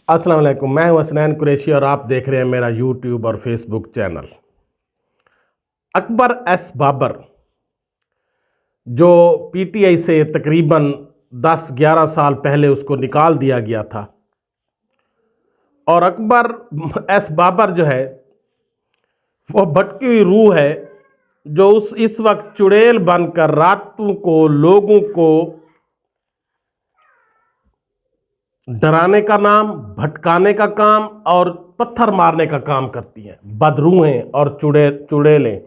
अस्सलाम वालेकुम, मैं हूं हसनैन कुरैशी और आप देख रहे हैं मेरा यूट्यूब और Facebook channel. Akbar S Babar जो पीटीआई से तकरीबन 10-11 साल पहले उसको निकाल दिया गया था, और अकबर एस बाबर जो है वो भटकी हुई रूह है जो इस वक्त चुड़ैल बनकर रातों को लोगों को डराने का नाम, भटकाने का काम और पत्थर मारने का काम करती हैं, बदरूहें और चुड़ैलें।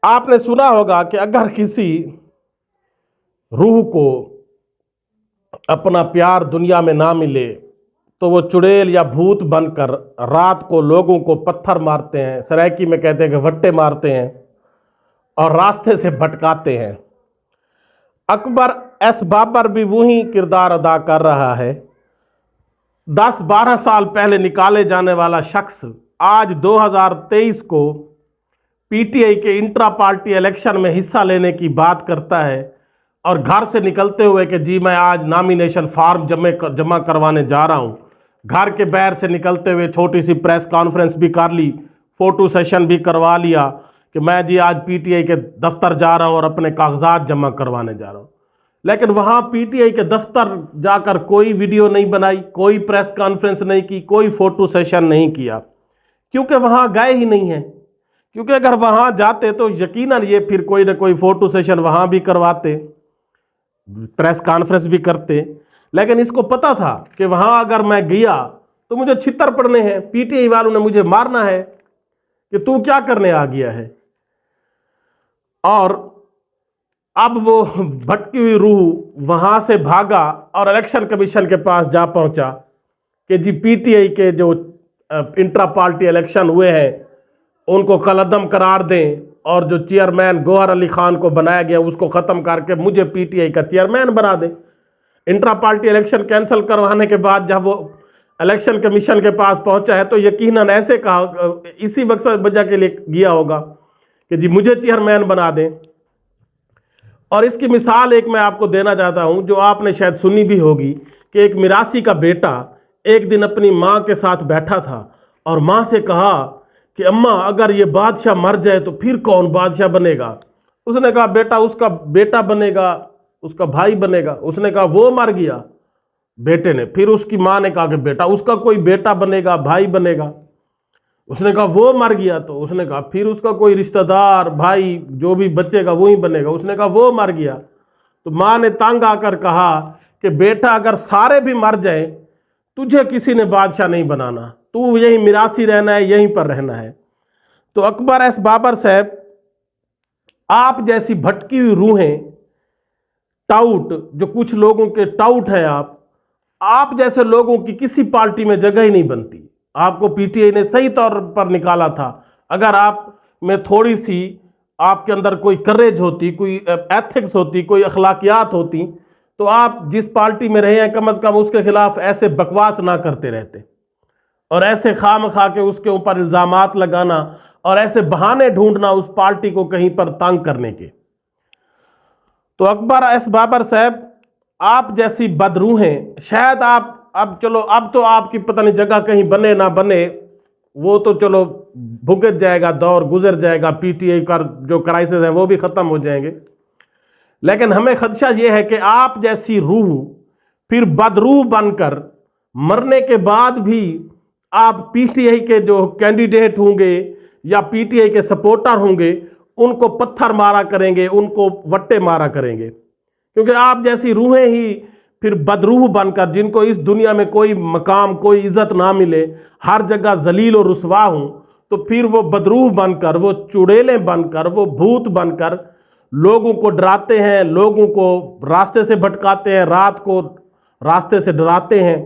आपने सुना होगा कि अगर किसी रूह को अपना प्यार दुनिया में ना मिले तो वो चुड़ैल या भूत बनकर रात को लोगों को पत्थर मारते हैं, सराइकी में कहते हैं कि वट्टे मारते हैं और रास्ते से भटकाते हैं। अकबर एस बाबर भी वही किरदार अदा कर रहा है। 10-12 साल पहले निकाले जाने वाला शख्स आज 2023 को पीटीआई के इंट्रा पार्टी इलेक्शन में हिस्सा लेने की बात करता है और घर से निकलते हुए कि जी मैं आज नॉमिनेशन फॉर्म जमा करवाने जा रहा हूं, घर के बाहर से निकलते हुए छोटी सी प्रेस कॉन्फ्रेंस भी कर ली, फोटो सेशन भी करवा लिया कि मैं जी आज पीटीआई के दफ्तर जा रहा हूं और अपने कागजात जमा करवाने जा रहा हूं। लेकिन वहां पीटीआई के दफ्तर जाकर कोई वीडियो नहीं बनाई, कोई प्रेस कॉन्फ्रेंस नहीं की, कोई फोटो सेशन नहीं किया, क्योंकि वहां गए ही नहीं है। क्योंकि अगर वहां जाते तो यकीनन ये फिर कोई ना कोई फोटो सेशन वहां भी करवाते, प्रेस कॉन्फ्रेंस भी करते। लेकिन इसको पता था कि वहां अगर मैं गया तो मुझे छितर पड़ने हैं, पीटीआई वालों ने मुझे मारना है कि तू क्या करने आ गया है। और अब वो भटकी हुई रूह वहां से भागा और इलेक्शन कमीशन के पास जा पहुंचा कि जी पीटीआई के जो इंट्रा पार्टी इलेक्शन हुए हैं उनको कलअदम करार दें और जो चेयरमैन गौहर अली खान को बनाया गया उसको ख़त्म करके मुझे पीटीआई का चेयरमैन बना दें। इंट्रा पार्टी इलेक्शन कैंसिल करवाने के बाद जब वो इलेक्शन कमीशन के पास पहुंचा है तो यकीनन ऐसे कहा, इसी मकसद वजह के लिए गया होगा कि जी मुझे चेयरमैन बना दें। और इसकी मिसाल एक मैं आपको देना चाहता हूं जो आपने शायद सुनी भी होगी कि एक मिरासी का बेटा एक दिन अपनी मां के साथ बैठा था और मां से कहा कि अम्मा अगर ये बादशाह मर जाए तो फिर कौन बादशाह बनेगा। उसने कहा बेटा उसका बेटा बनेगा, उसका भाई बनेगा। उसने कहा वो मर गया बेटे ने। फिर उसकी मां ने कहा कि बेटा उसका कोई बेटा बनेगा, भाई बनेगा। उसने कहा वो मर गया। तो उसने कहा फिर उसका कोई रिश्तेदार, भाई जो भी बचेगा वही बनेगा। उसने कहा वो मर गया। तो मां ने तंग आकर कहा कि बेटा अगर सारे भी मर जाए तुझे किसी ने बादशाह नहीं बनाना, तू यही मिरासी रहना है, यहीं पर रहना है। तो अकबर एस बाबर साहब, आप जैसी भटकी हुई रूहें, टाउट, जो कुछ लोगों के टाउट हैं, आप जैसे लोगों की किसी पार्टी में जगह ही नहीं बनती। आपको पीटीआई ने सही तौर पर निकाला था। अगर आप में थोड़ी सी आपके अंदर कोई करेज होती, कोई एथिक्स होती, कोई अखलाकियात होती, तो आप जिस पार्टी में रहे हैं कम से कम उसके खिलाफ ऐसे बकवास ना करते रहते और ऐसे खाम खा के उसके ऊपर इल्जामात लगाना और ऐसे बहाने ढूंढना उस पार्टी को कहीं पर तंग करने के। तो अकबर एस बाबर साहब, आप जैसी बदरूहें, शायद आप अब चलो अब तो आपकी पता नहीं जगह कहीं बने ना बने, वो तो चलो भुगत जाएगा, दौर गुजर जाएगा, पीटीआई का जो क्राइसिस है वो भी खत्म हो जाएंगे। लेकिन हमें खदशा ये है कि आप जैसी रूह फिर बदरूह बनकर मरने के बाद भी आप पीटीआई के जो कैंडिडेट होंगे या पीटीआई के सपोर्टर होंगे उनको पत्थर मारा करेंगे, उनको वट्टे मारा करेंगे। क्योंकि आप जैसी रूहें ही फिर बदरूह बनकर, जिनको इस दुनिया में कोई मकाम, कोई इज्जत ना मिले, हर जगह जलील और रुसवा हूं, तो फिर वो बदरूह बनकर, वो चुड़ैलें बनकर, वो भूत बनकर लोगों को डराते हैं, लोगों को रास्ते से भटकाते हैं, रात को रास्ते से डराते हैं,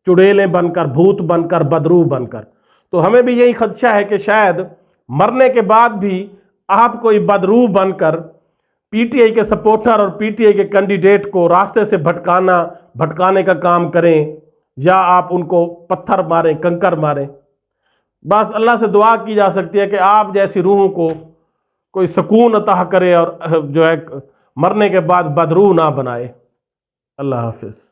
चुड़ैलें बनकर, भूत बनकर, बदरूह बनकर। तो हमें भी यही खदशा है कि शायद मरने के बाद भी आप कोई बदरूह बनकर पीटीआई के सपोर्टर और पीटीआई के कैंडिडेट को रास्ते से भटकाने का काम करें, या आप उनको पत्थर मारें, कंकर मारें। बस अल्लाह से दुआ की जा सकती है कि आप जैसी रूहों को कोई सुकून अता करे और जो है मरने के बाद बदरूह ना बनाए। अल्लाह हाफिज़।